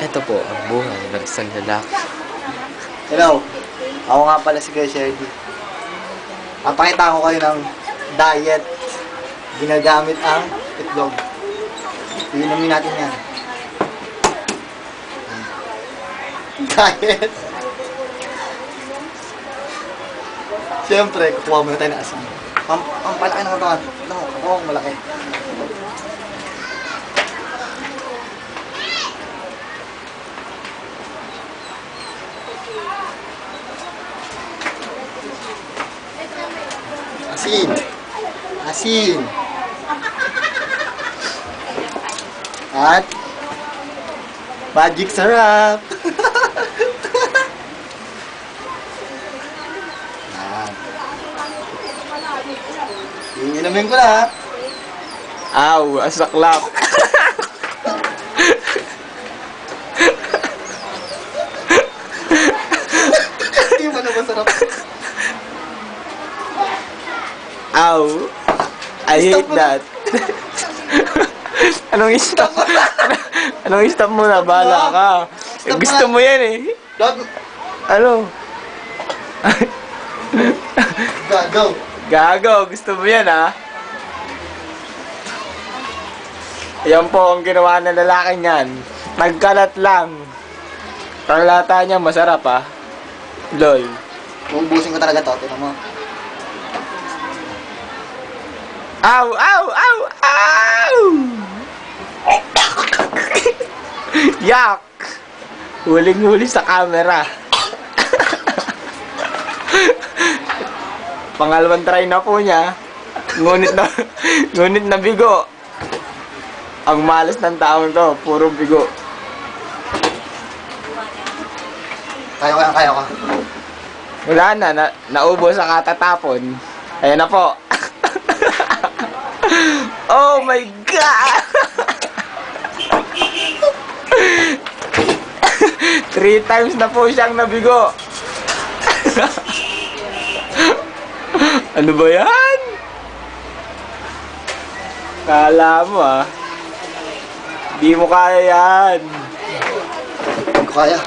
Ito po ang buhay ng isang lalaki. Hello, ako nga pala si Kuya Sherdy. Papakita ko kayo ng diet. Ginagamit ang itlog. Iinumin natin yan. Diet. Siyempre, kukuha muna tayo ng asin. Ang palaki ng katawan. No, katawang malaki. Asin. Asin. At magic sarap. Yan. Iinumin ko na. Aw, asaklap. Hindi mo na masarap. Aw, I hate that. Anong stop? Anong stop mo na? Bahala ka. Stop Gusto na. mo yan eh. Dog. Ano? Go. Gago, gusto mo yan ah. Yan po ang ginawa ng lalaki niyan. Nagkalat lang. Talata niya masarap ah. Lol. Uubusin ko talaga to. Tignan mo. Ow! Ow! Ow! Ow! Yak! Huling-huli sa camera. Pangalawang try na po niya. Ngunit na bigo. Ang malas ng taong to, puro bigo. Kaya ko. Wala na, naubos sa katatapon. Ayan na po. Oh my God! 3 times na po siyang nabigo. Ano ba yan? Kala mo ah. Di mo kaya yan. Kaya.